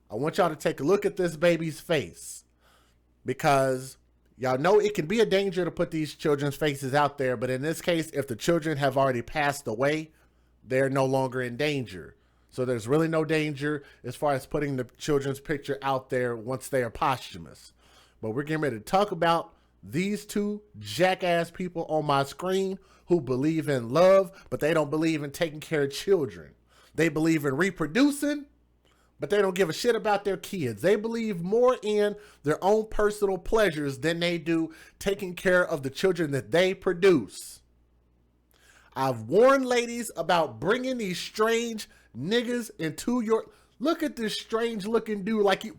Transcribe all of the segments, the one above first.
I want y'all to take a look at this baby's face, because y'all know it can be a danger to put these children's faces out there. But in this case, if the children have already passed away, they're no longer in danger. So there's really no danger as far as putting the children's picture out there once they are posthumous. But we're getting ready to talk about these two jackass people on my screen who believe in love, but they don't believe in taking care of children. They believe in reproducing, but they don't give a shit about their kids. They believe more in their own personal pleasures than they do taking care of the children that they produce. I've warned ladies about bringing these strange niggas into your... Look at this strange looking dude like you...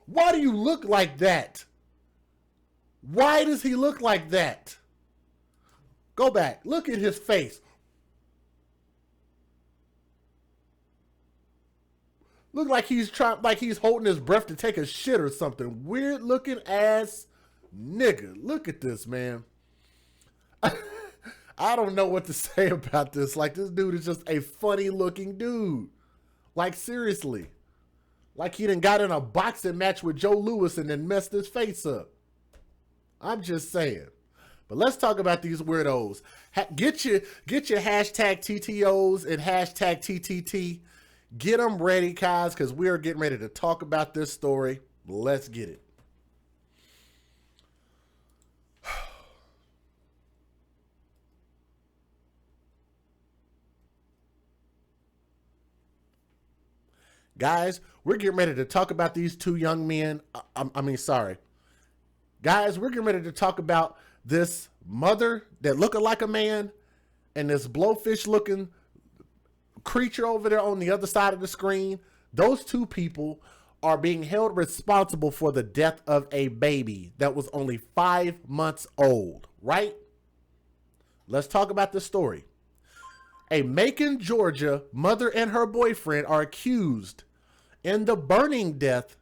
Why do you look like that? Why does he look like that? Go back. Look at his face. Look like he's holding his breath to take a shit or something. Weird looking ass nigga. Look at this, man. I don't know what to say about this. Like, this dude is just a funny looking dude. Like, seriously. Like he done got in a boxing match with Joe Louis and then messed his face up. I'm just saying. But let's talk about these weirdos. Get your hashtag TTOs and hashtag TTT. Get them ready, guys, because we are getting ready to talk about this story. Let's get it. Guys, we're getting ready to talk about these two young men. Guys, we're getting ready to talk about this mother that looking like a man and this blowfish looking creature over there on the other side of the screen. Those two people are being held responsible for the death of a baby that was only 5 months old, right? Let's talk about the story. A Macon, Georgia mother and her boyfriend are accused in the burning death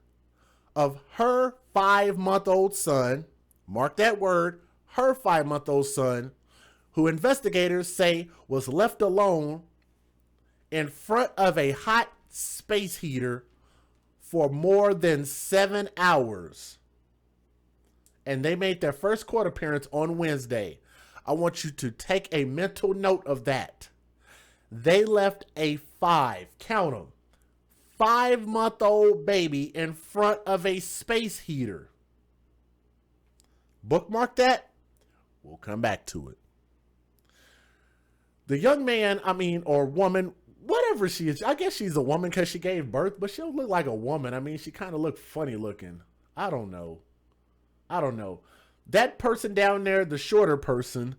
of her 5-month-old son. Mark that word, her 5-month-old son, who investigators say was left alone in front of a hot space heater for more than 7 hours. And they made their first court appearance on Wednesday. I want you to take a mental note of that. They left a 5-month-old baby in front of a space heater. Bookmark that. We'll come back to it. The young man, or woman, whatever she is, I guess she's a woman because she gave birth, but she'll look like a woman. She kind of look funny looking. I don't know. That person down there, the shorter person,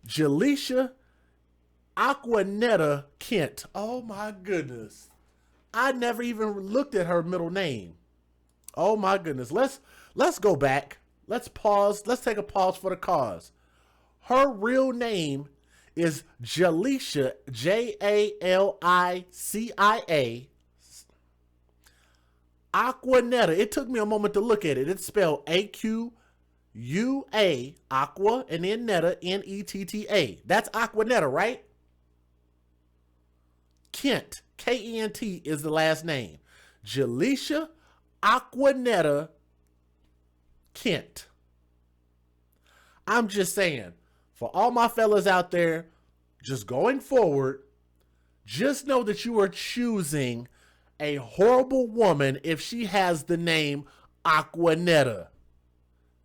Jaleisha Aquanetta Kent. Oh my goodness. I never even looked at her middle name. Oh my goodness. Let's go back. Let's pause. Let's take a pause for the cause. Her real name is Jaleisha, Jalicia Aquanetta. It took me a moment to look at it. It's spelled Aqua, Aqua, and then Netta, Netta. That's Aquanetta, right? Kent, Kent is the last name. Jaleisha Aquanetta Kent. I'm just saying, for all my fellas out there, just going forward, just know that you are choosing a horrible woman if she has the name Aquanetta.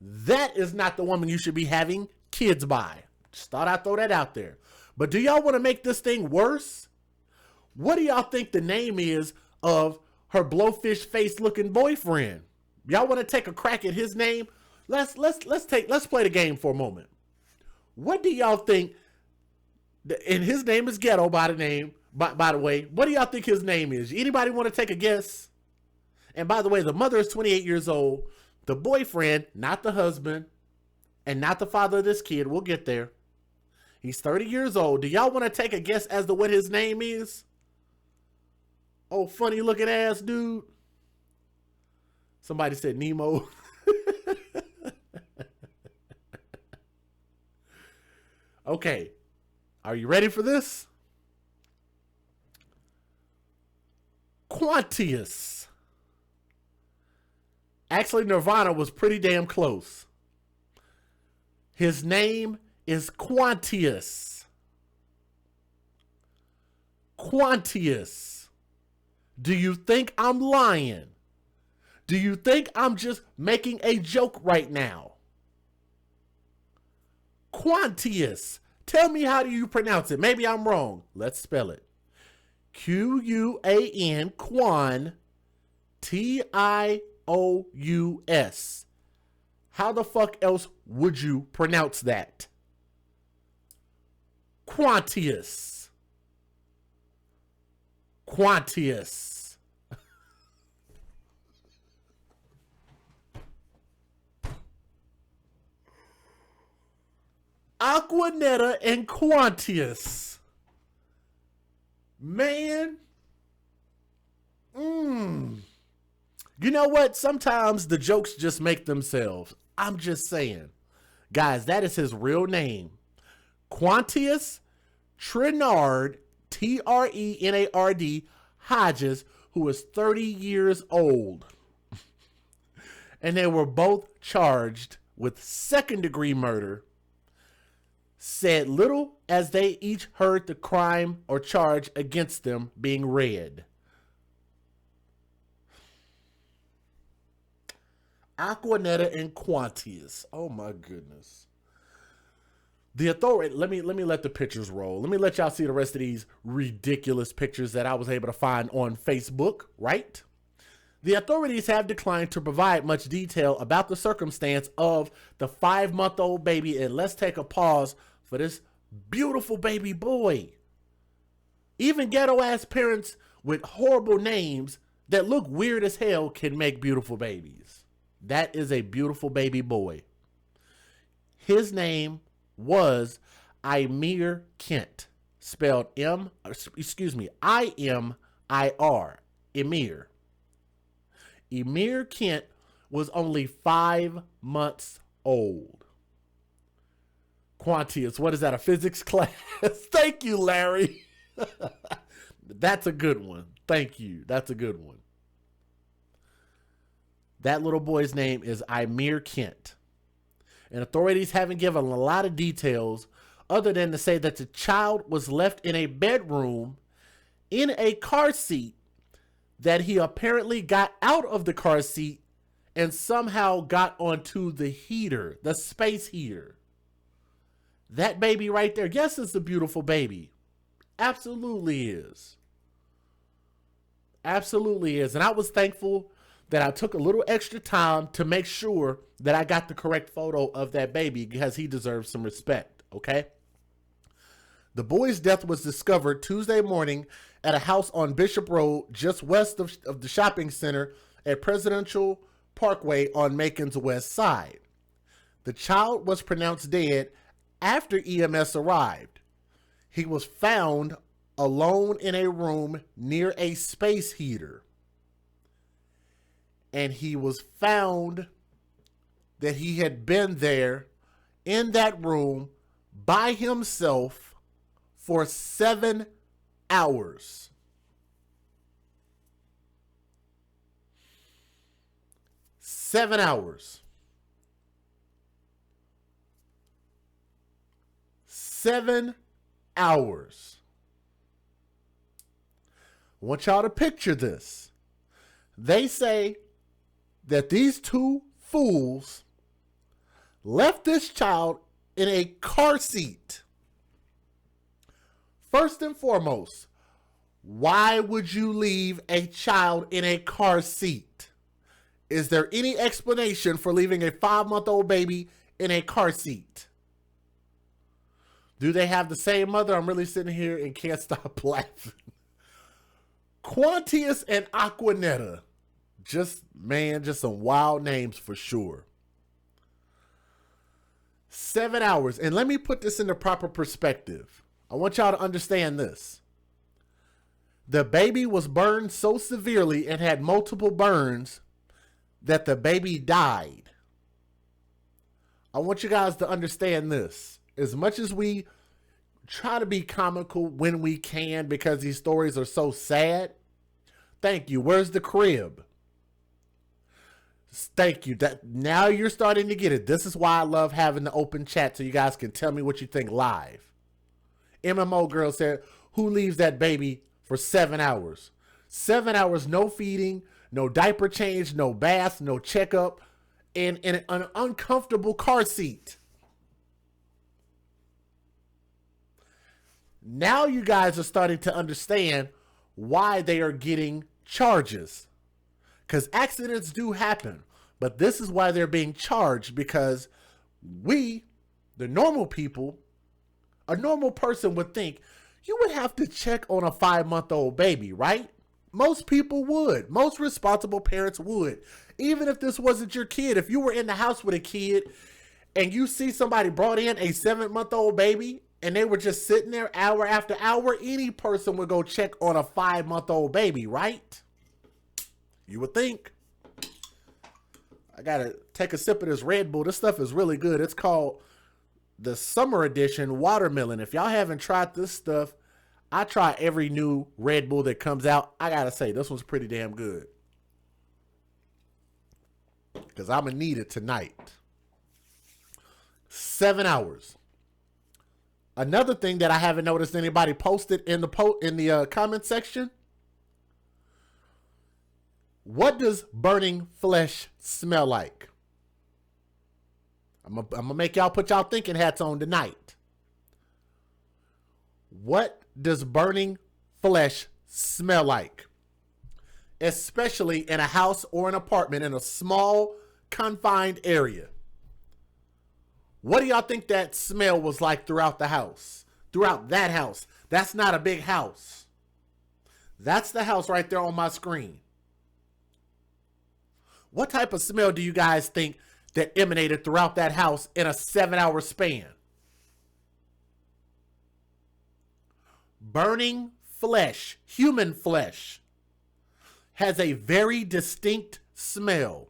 That is not the woman you should be having kids by. Just thought I'd throw that out there. But do y'all want to make this thing worse? What do y'all think the name is of her blowfish face looking boyfriend? Y'all want to take a crack at his name? Let's play the game for a moment. What do y'all think? And his name is Ghetto, by the way. What do y'all think his name is? Anybody want to take a guess? And by the way, the mother is 28 years old. The boyfriend, not the husband, and not the father of this kid. We'll get there. He's 30 years old. Do y'all want to take a guess as to what his name is? Oh, funny looking ass dude. Somebody said Nemo. Okay. Are you ready for this? Quantius. Actually, Nirvana was pretty damn close. His name is Quantius. Quantius. Do you think I'm lying? Do you think I'm just making a joke right now? Quantius. Tell me, how do you pronounce it? Maybe I'm wrong. Let's spell it. Q-U-A-N, Quan, T-I-O-U-S. How the fuck else would you pronounce that? Quantius. Quantius. Aquanetta and Quantius. Man. You know what? Sometimes the jokes just make themselves. I'm just saying. Guys, that is his real name. Quantius Trenard, Trenard, Hodges, who is 30 years old. And they were both charged with second-degree murder. Said little as they each heard the crime or charge against them being read. Aquanetta and Quantius. Oh my goodness. The authority, let me let the pictures roll. Let me let y'all see the rest of these ridiculous pictures that I was able to find on Facebook, right? The authorities have declined to provide much detail about the circumstance of the 5-month-old baby. And let's take a pause for this beautiful baby boy. Even ghetto-ass parents with horrible names that look weird as hell can make beautiful babies. That is a beautiful baby boy. His name was Imir Kent, spelled I-M-I-R, Imir. Imir Kent was only 5 months old. Quantius, what is that, a physics class? Thank you, Larry. That's a good one. Thank you. That's a good one. That little boy's name is Imir Kent. And authorities haven't given a lot of details other than to say that the child was left in a bedroom in a car seat, that he apparently got out of the car seat and somehow got onto the heater, the space heater. That baby right there, yes, it's a beautiful baby. Absolutely is. Absolutely is. And I was thankful that I took a little extra time to make sure that I got the correct photo of that baby, because he deserves some respect, okay? The boy's death was discovered Tuesday morning at a house on Bishop Road, just west of the shopping center at Presidential Parkway on Macon's west side. The child was pronounced dead after EMS arrived. He was found alone in a room near a space heater. And he was found that he had been there in that room by himself for 7 hours. Seven hours. 7 hours. I want y'all to picture this. They say that these two fools left this child in a car seat. First and foremost, why would you leave a child in a car seat? Is there any explanation for leaving a 5-month-old baby in a car seat? Do they have the same mother? I'm really sitting here and can't stop laughing. Quantius and Aquanetta. Just some wild names for sure. 7 hours. And let me put this into proper perspective. I want y'all to understand this. The baby was burned so severely and had multiple burns that the baby died. I want you guys to understand this. As much as we try to be comical when we can, because these stories are so sad, Thank you. Where's the crib? Thank you. That now you're starting to get it. This is why I love having the open chat so you guys can tell me what you think live. MMO girl said, who leaves that baby for 7 hours? 7 hours, no feeding, no diaper change, no bath, no checkup, and in an uncomfortable car seat. Now you guys are starting to understand why they are getting charges. Because accidents do happen. But this is why they're being charged, because we, the normal people, a normal person would think you would have to check on a 5-month-old baby, right? Most people would. Most responsible parents would. Even if this wasn't your kid, if you were in the house with a kid and you see somebody brought in a 7-month-old baby and they were just sitting there hour after hour, any person would go check on a 5-month-old baby, right? You would think. I gotta take a sip of this Red Bull. This stuff is really good. It's called the Summer Edition Watermelon. If y'all haven't tried this stuff, I try every new Red Bull that comes out. I gotta say, this one's pretty damn good. Because I'm gonna need it tonight. 7 hours. Another thing that I haven't noticed anybody posted in the comment section. What does burning flesh smell like? I'm gonna make y'all put y'all thinking hats on tonight. What does burning flesh smell like? Especially in a house or an apartment in a small, confined area. What do y'all think that smell was like throughout the house? Throughout that house. That's not a big house. That's the house right there on my screen. What type of smell do you guys think that emanated throughout that house in a 7-hour span? Burning flesh, human flesh, has a very distinct smell.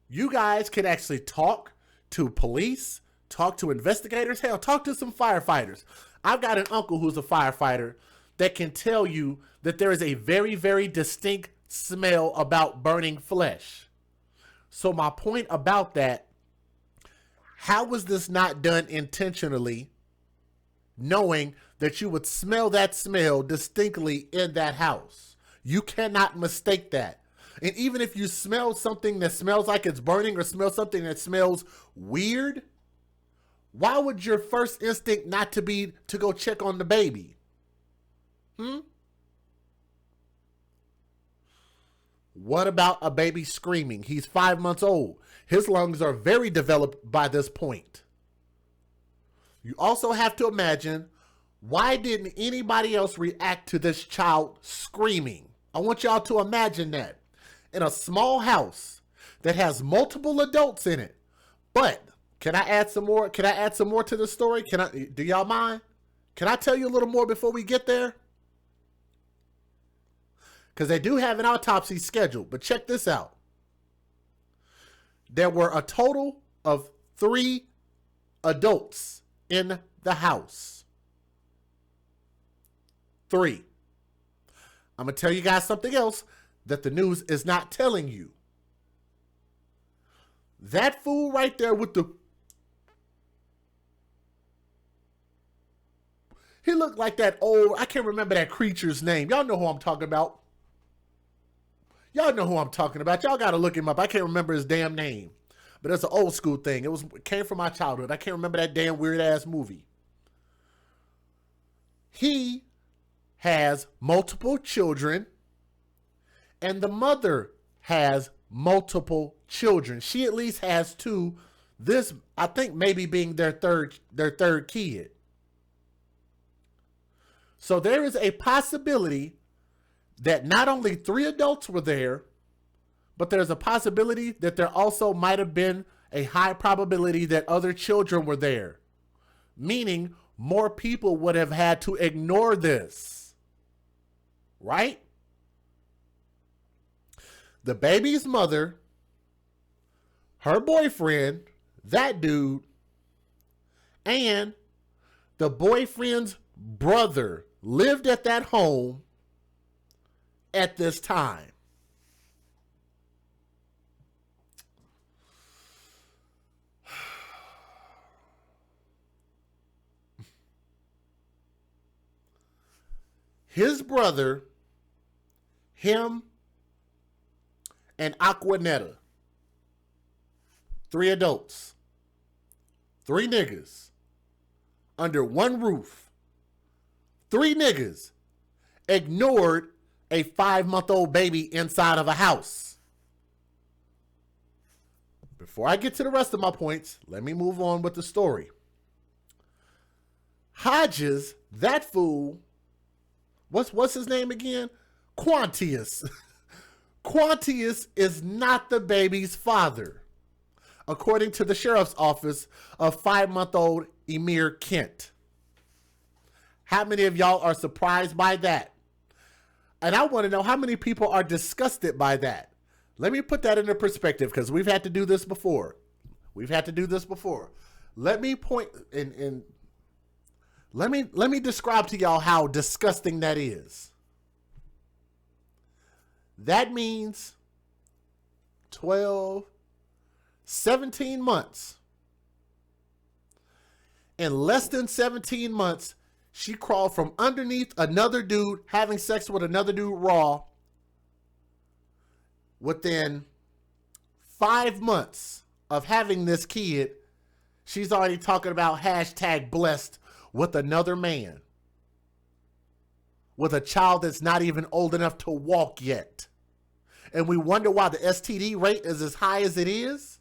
You guys can actually talk to police, talk to investigators, hell, talk to some firefighters. I've got an uncle who's a firefighter that can tell you that there is a very, very distinct smell about burning flesh. So my point about that, how was this not done intentionally, knowing that you would smell that smell distinctly in that house? You cannot mistake that. And even if you smell something that smells like it's burning or smell something that smells weird, why would your first instinct not to be to go check on the baby? What about a baby screaming? He's 5 months old. His lungs are very developed by this point. You also have to imagine, why didn't anybody else react to this child screaming? I want y'all to imagine that. In a small house that has multiple adults in it. But can I add some more? Can I add some more to the story? Do y'all mind? Can I tell you a little more before we get there? Because they do have an autopsy scheduled, but check this out. There were a total of 3 adults in the house. 3. I'm going to tell you guys something else that the news is not telling you. That fool right there with the... He looked like that old... I can't remember that creature's name. Y'all know who I'm talking about. Y'all know who I'm talking about. Y'all got to look him up. I can't remember his damn name. But it's an old school thing. It came from my childhood. I can't remember that damn weird ass movie. He has multiple children. And the mother has multiple children. She at least has 2. This, I think, maybe being their third kid. So there is a possibility that not only 3 adults were there, but there's a possibility that there also might have been a high probability that other children were there. Meaning more people would have had to ignore this. Right? The baby's mother, her boyfriend, that dude, and the boyfriend's brother lived at that home at this time. His brother, him, and Aquanetta, 3 adults, 3 niggas, under one roof, 3 niggas ignored a 5-month-old baby inside of a house. Before I get to the rest of my points, let me move on with the story. Hodges, that fool, what's his name again? Quantius. Quantius is not the baby's father, according to the sheriff's office of 5-month-old Imir Kent. How many of y'all are surprised by that? And I want to know how many people are disgusted by that. Let me put that into perspective, because we've had to do this before. Let me point and let me describe to y'all how disgusting that is. That means 12, 17 months. In less than 17 months, she crawled from underneath another dude, having sex with another dude raw. Within 5 months of having this kid, she's already talking about #blessed with another man, with a child that's not even old enough to walk yet. And we wonder why the STD rate is as high as it is.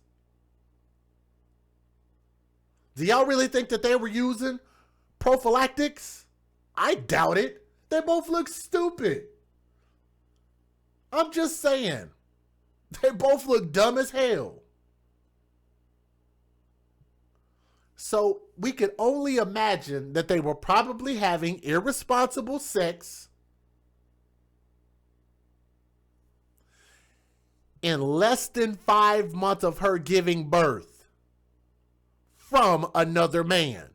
Do y'all really think that they were using prophylactics? I doubt it. They both look stupid. I'm just saying. They both look dumb as hell. So we could only imagine that they were probably having irresponsible sex in less than 5 months of her giving birth from another man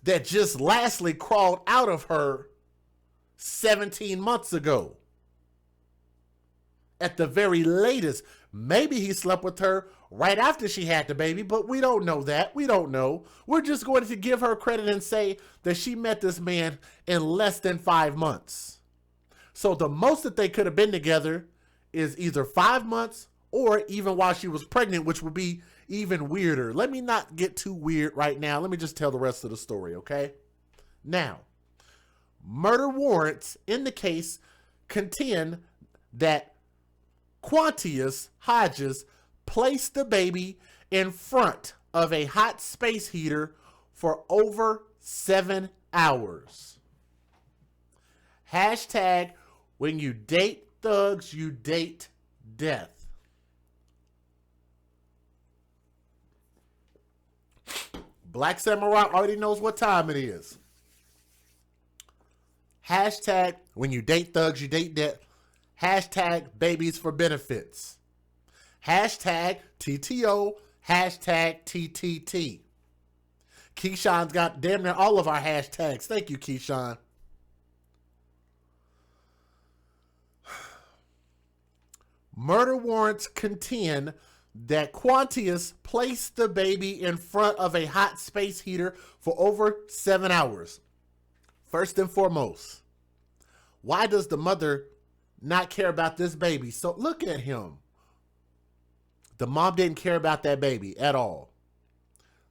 that just lastly crawled out of her 17 months ago. At the very latest, maybe he slept with her right after she had the baby, but we don't know that. We don't know. We're just going to give her credit and say that she met this man in less than 5 months. So the most that they could have been together is either 5 months or even while she was pregnant, which would be even weirder. Let me not get too weird right now. Let me just tell the rest of the story, okay? Now, murder warrants in the case contend that Quantius Hodges placed the baby in front of a hot space heater for over 7 hours. When you date thugs, you date death. Black Samurai already knows what time it is. When you date thugs, you date death. Babies for benefits. TTO. TTT. Keyshawn's got damn near all of our hashtags. Thank you, Keyshawn. Murder warrants contend that Quantius placed the baby in front of a hot space heater for over 7 hours. First and foremost, why does the mother not care about this baby? So look at him. The mom didn't care about that baby at all.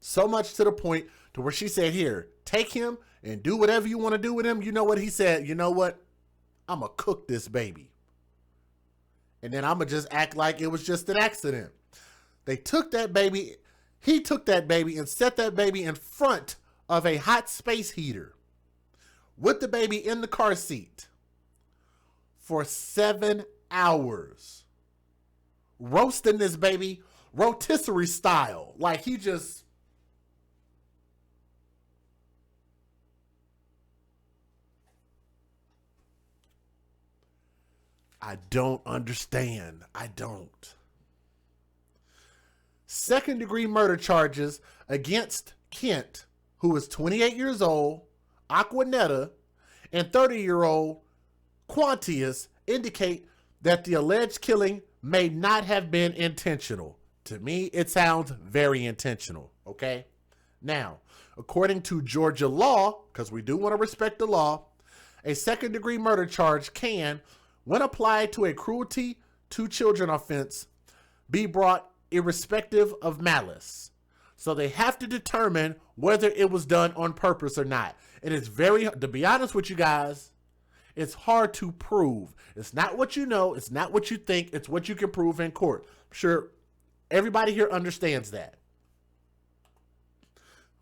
So much to the point to where she said, here, take him and do whatever you want to do with him. You know what he said? You know what? I'm going to cook this baby. And then I'm going to just act like it was just an accident. They took that baby. He took that baby and set that baby in front of a hot space heater with the baby in the car seat for 7 hours, roasting this baby rotisserie style. Like he just... I don't understand. I don't. Second-degree murder charges against Kent, who is 28 years old, Aquanetta, and 30-year-old quantities indicate that the alleged killing may not have been intentional. To me, it sounds very intentional, okay? Now, according to Georgia law, because we do want to respect the law, a second-degree murder charge can, when applied to a cruelty to children offense, be brought irrespective of malice. So they have to determine whether it was done on purpose or not. And it's very, to be honest with you guys, it's hard to prove. It's not what you know. It's not what you think. It's what you can prove in court. I'm sure everybody here understands that.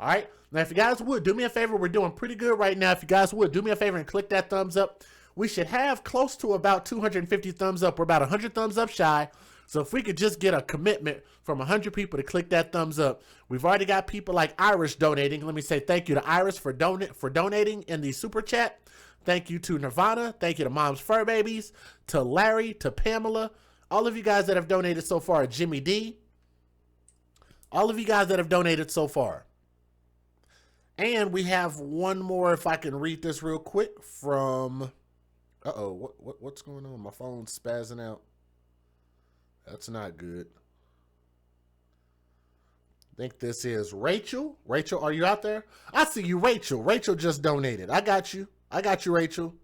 All right. Now, if you guys would, do me a favor. We're doing pretty good right now. If you guys would, do me a favor and click that thumbs up. We should have close to about 250 thumbs up. We're about 100 thumbs up shy. So if we could just get a commitment from 100 people to click that thumbs up. We've already got people like Iris donating. Let me say thank you to Iris for donating in the super chat. Thank you to Nirvana. Thank you to Mom's Fur Babies, to Larry, to Pamela. All of you guys that have donated so far, Jimmy D. All of you guys that have donated so far. And we have one more, if I can read this real quick, from... Uh-oh, what's going on? My phone's spazzing out. That's not good. I think this is Rachel. Rachel, are you out there? I see you, Rachel. Rachel just donated. I got you. I got you, Rachel.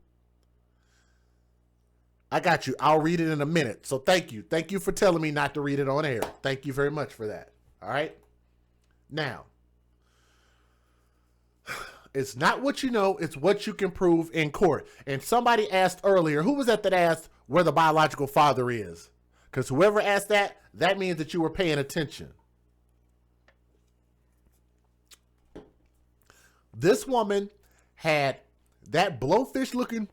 I got you. I'll read it in a minute. So thank you. Thank you for telling me not to read it on air. Thank you very much for that. All right. Now, it's not what you know. It's what you can prove in court. And somebody asked earlier, who was that asked where the biological father is? Because whoever asked that, that means that you were paying attention. This woman had that blowfish looking,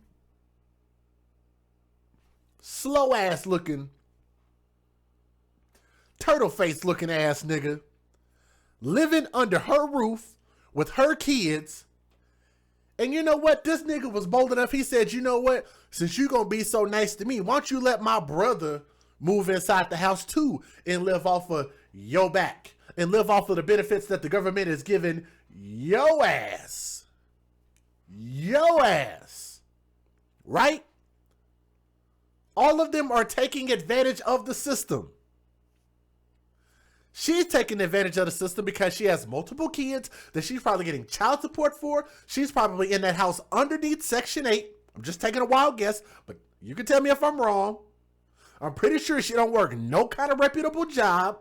slow ass looking, turtle face looking ass nigga living under her roof with her kids. And you know what? This nigga was bold enough. He said, you know what? Since you gonna be so nice to me, why don't you let my brother move inside the house too and live off of your back and live off of the benefits that the government is giving yo ass. Yo ass. Right? All of them are taking advantage of the system. She's taking advantage of the system because she has multiple kids that she's probably getting child support for. She's probably in that house underneath Section 8. I'm just taking a wild guess, but you can tell me if I'm wrong. I'm pretty sure she don't work no kind of reputable job.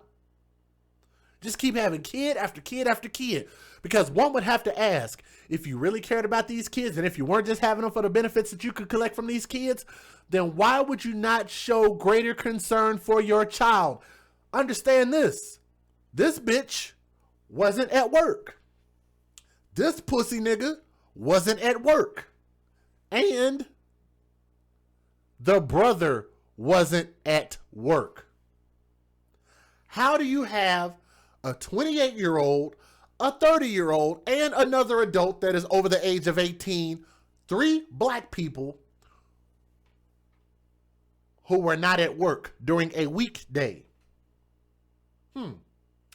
Just keep having kid after kid after kid. Because one would have to ask, if you really cared about these kids and if you weren't just having them for the benefits that you could collect from these kids, then why would you not show greater concern for your child? Understand this. This bitch wasn't at work. This pussy nigga wasn't at work. And the brother wasn't at work. How do you have a 28-year-old, a 30-year-old, and another adult that is over the age of 18, 3 black people who were not at work during a weekday?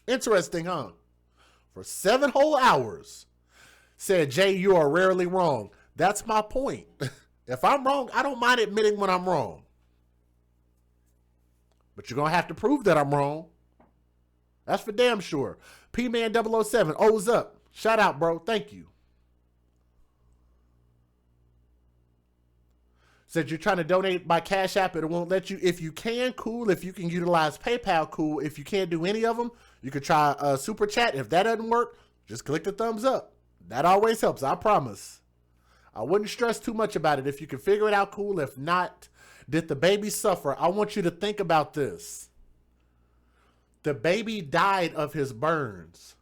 Interesting, huh? For 7 whole hours. Said, Jay, you are rarely wrong. That's my point. If I'm wrong, I don't mind admitting when I'm wrong. But you're going to have to prove that I'm wrong. That's for damn sure. P-Man 007, O's up. Shout out, bro. Thank you. Said you're trying to donate by Cash App. It won't let you. If you can, cool. If you can utilize PayPal, cool. If you can't do any of them, you could try a Super Chat. If that doesn't work, just click the thumbs up. That always helps, I promise. I wouldn't stress too much about it. If you can figure it out, cool. If not, did the baby suffer? I want you to think about this. The baby died of his burns.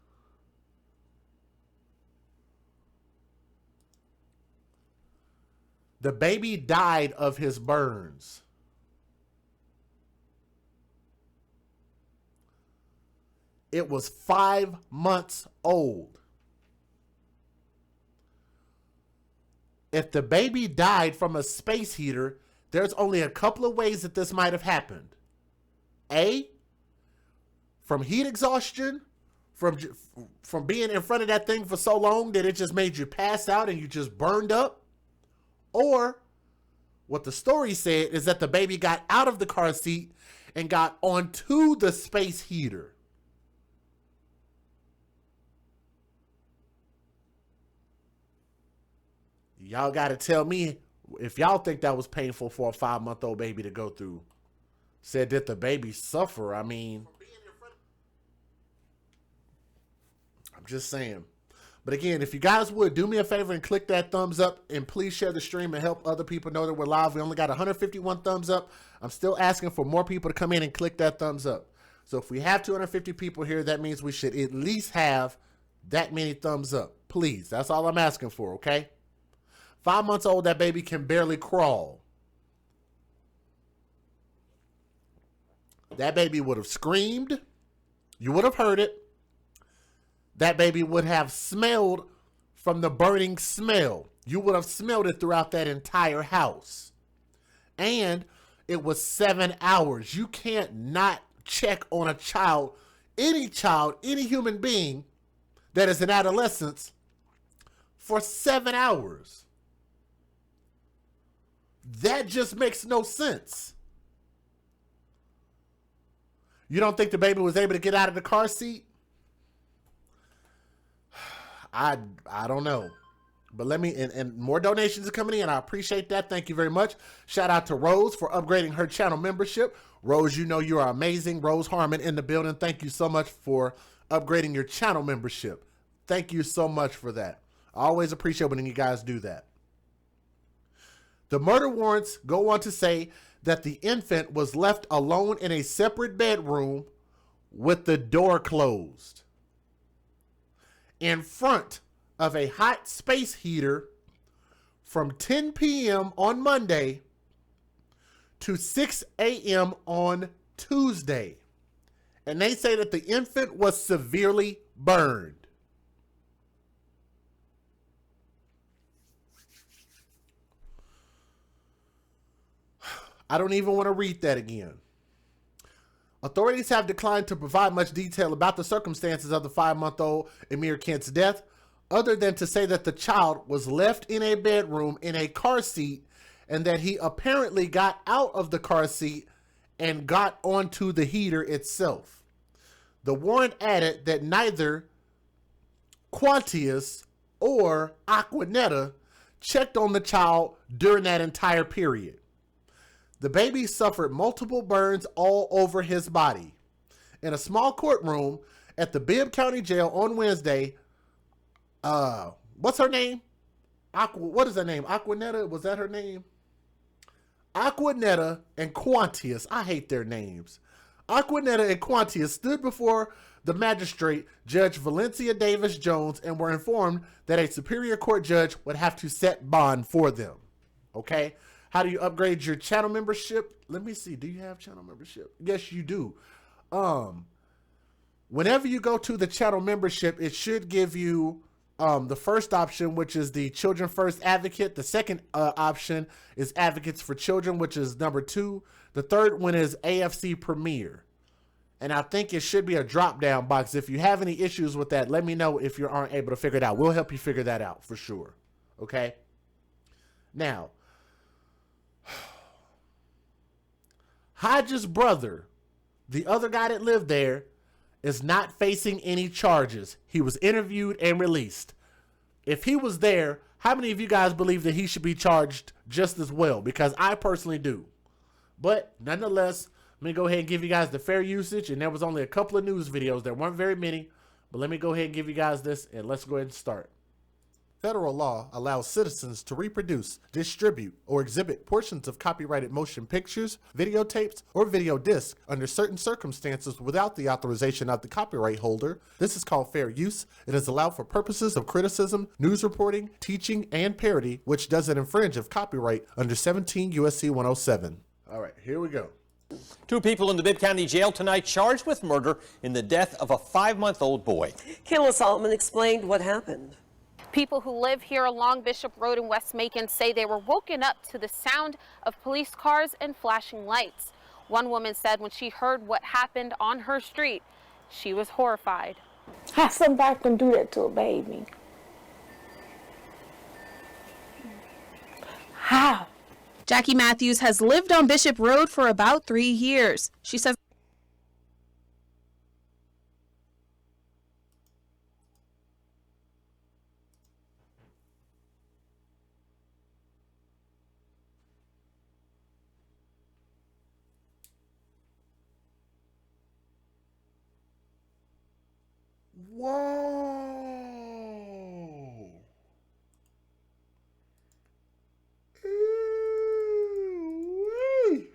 The baby died of his burns. It was 5 months old. If the baby died from a space heater, there's only a couple of ways that this might have happened. A, from heat exhaustion, from being in front of that thing for so long that it just made you pass out and you just burned up. Or What the story said is that the baby got out of the car seat and got onto the space heater. Y'all got to tell me if y'all think that was painful for a 5-month-old baby to go through. Said, did the baby suffer? I mean, I'm just saying. But again, if you guys would do me a favor and click that thumbs up, and please share the stream and help other people know that we're live. We only got 151 thumbs up. I'm still asking for more people to come in and click that thumbs up. So if we have 250 people here, that means we should at least have that many thumbs up. Please, that's all I'm asking for, okay? 5 months old, that baby can barely crawl. That baby would have screamed. You would have heard it. That baby would have smelled from the burning smell. You would have smelled it throughout that entire house. And it was 7 hours. You can't not check on a child, any human being that is in adolescence for 7 hours. That just makes no sense. You don't think the baby was able to get out of the car seat? I don't know. But let me, and more donations are coming in. I appreciate that. Thank you very much. Shout out to Rose for upgrading her channel membership. Rose, you know you are amazing. Rose Harmon in the building. Thank you so much for upgrading your channel membership. Thank you so much for that. I always appreciate when you guys do that. The murder warrants go on to say that the infant was left alone in a separate bedroom with the door closed, in front of a hot space heater from 10 p.m. on Monday to 6 a.m. on Tuesday. And they say that the infant was severely burned. I don't even want to read that again. Authorities have declined to provide much detail about the circumstances of the 5-month-old Imir Kent's death, other than to say that the child was left in a bedroom in a car seat and that he apparently got out of the car seat and got onto the heater itself. The warrant added that neither Quantius or Aquanetta checked on the child during that entire period. The baby suffered multiple burns all over his body. In a small courtroom at the Bibb County Jail on Wednesday, what's her name? What is her name? Aquanetta? Was that her name? Aquanetta and Quantius. I hate their names. Aquanetta and Quantius stood before the magistrate, Judge Valencia Davis Jones, and were informed that a Superior Court judge would have to set bond for them. Okay? How do you upgrade your channel membership? Let me see. Do you have channel membership? Yes, you do. Whenever you go to the channel membership, it should give you the first option, which is the Children First Advocate. The second option is Advocates for Children, which is number 2. The third one is AFC Premier. And I think it should be a drop-down box. If you have any issues with that, let me know if you aren't able to figure it out. We'll help you figure that out for sure. Okay? Now, Hodges' brother, the other guy that lived there, is not facing any charges. He was interviewed and released. If he was there, how many of you guys believe that he should be charged just as well? Because I personally do. But nonetheless, let me go ahead and give you guys the fair usage. And there was only a couple of news videos. There weren't very many. But let me go ahead and give you guys this, and let's go ahead and start. Federal law allows citizens to reproduce, distribute, or exhibit portions of copyrighted motion pictures, videotapes, or video discs under certain circumstances without the authorization of the copyright holder. This is called fair use. It is allowed for purposes of criticism, news reporting, teaching, and parody, which doesn't infringe of copyright under 17 U.S.C. 107. All right, here we go. 2 people in the Bibb County Jail tonight charged with murder in the death of a 5-month-old boy. Kayla Solomon explained what happened. People who live here along Bishop Road in West Macon say they were woken up to the sound of police cars and flashing lights. One woman said when she heard what happened on her street, she was horrified. How somebody can do that to a baby? How? Jackie Matthews has lived on Bishop Road for about 3 years. She says Whoa. Ooh-wee.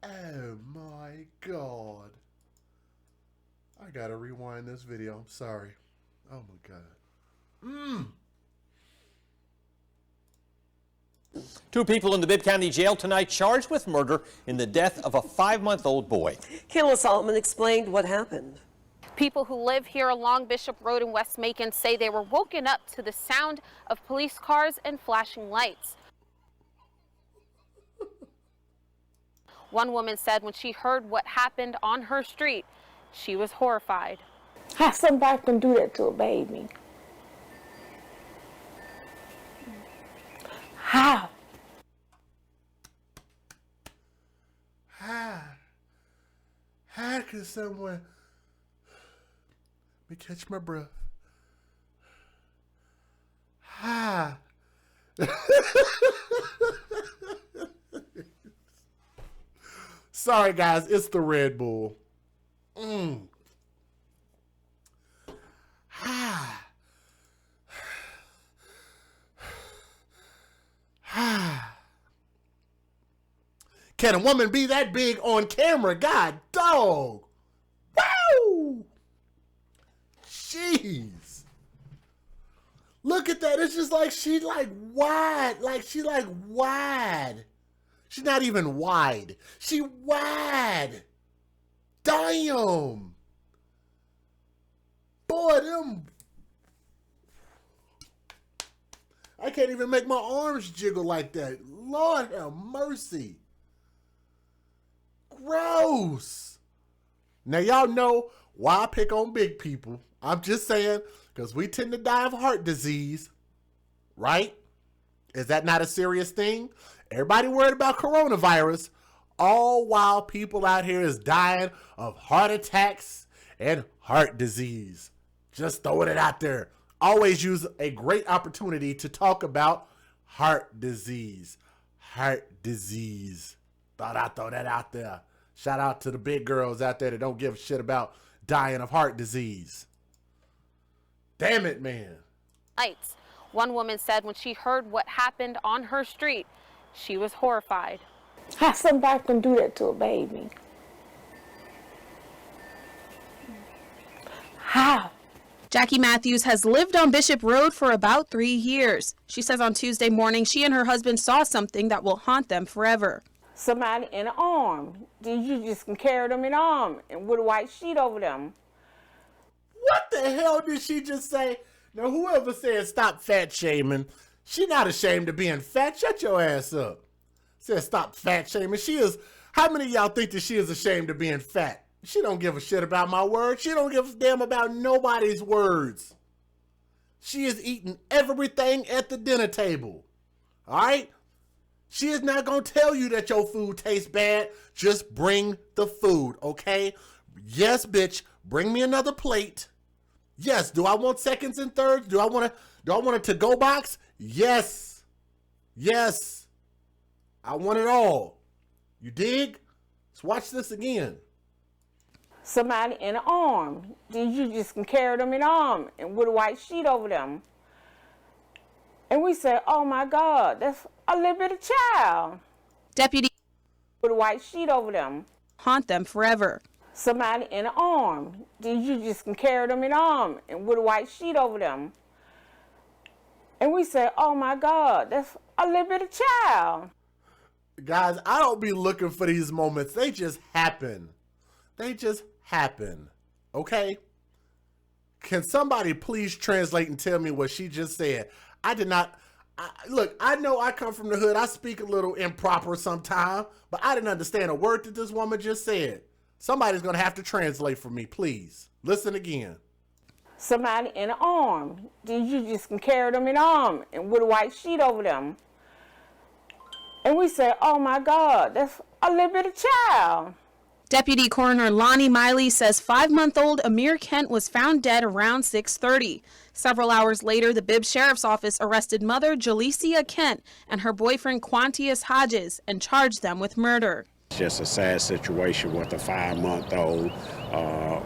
Oh my God. I gotta rewind this video. I'm sorry. Oh my God. Two people in the Bibb County Jail tonight charged with murder in the death of a 5-month-old boy. Kayla Solomon explained what happened. People who live here along Bishop Road in West Macon say they were woken up to the sound of police cars and flashing lights. One woman said when she heard what happened on her street, she was horrified. How somebody can do that to a baby? How? How could someone... Let me catch my breath. How? Sorry, guys. It's the Red Bull. Can a woman be that big on camera? God dog. Woo! Jeez. Look at that. It's just like she like wide. Like she like wide. She's not even wide. She wide. Damn. Boy, them. I can't even make my arms jiggle like that. Lord have mercy. Gross. Now, y'all know why I pick on big people. I'm just saying, because we tend to die of heart disease, right? Is that not a serious thing? Everybody worried about coronavirus, all while people out here is dying of heart attacks and heart disease. Just throwing it out there. Always use a great opportunity to talk about heart disease. Heart disease. Thought I'd throw that out there. Shout out to the big girls out there that don't give a shit about dying of heart disease. Damn it, man. Lights. One woman said when she heard what happened on her street, she was horrified. How somebody can do that to a baby? How? Jackie Matthews has lived on Bishop Road for about 3 years. She says on Tuesday morning she and her husband saw something that will haunt them forever. Somebody in an arm. You just can carry them in an arm and with a white sheet over them. What the hell did she just say? Now, whoever said stop fat shaming, she not ashamed of being fat. Shut your ass up. Said stop fat shaming. She is, how many of y'all think that she is ashamed of being fat? She don't give a shit about my words. She don't give a damn about nobody's words. She is eating everything at the dinner table. All right? She is not going to tell you that your food tastes bad. Just bring the food, okay? Yes, bitch, bring me another plate. Yes, do I want seconds and thirds? Do I want a to-go box? Yes. Yes. I want it all. You dig? Let's watch this again. Somebody in an arm. You just can carry them in an arm and with a white sheet over them. And we said, oh my God, that's a little bit of child. Deputy With a white sheet over them. haunt them forever. Somebody in an arm. You just can carry them in an arm and with a white sheet over them. And we said, oh my God, that's a little bit of child. Guys, I don't be looking for these moments. They just happen. They just happen. Okay? Can somebody please translate and tell me what she just said? I did not. Look, I know I come from the hood. I speak a little improper sometimes, but I didn't understand a word that this woman just said. Somebody's going to have to translate for me, please. Listen again. Somebody in the arm. You just can carry them in the arm and with a white sheet over them. And we said, oh my God, that's a little bit of child. Deputy Coroner Lonnie Miley says 5-month-old Imir Kent was found dead around 6:30. Several hours later, the Bibb Sheriff's Office arrested mother Jalecia Kent and her boyfriend Quantius Hodges and charged them with murder. It's just a sad situation with a 5-month-old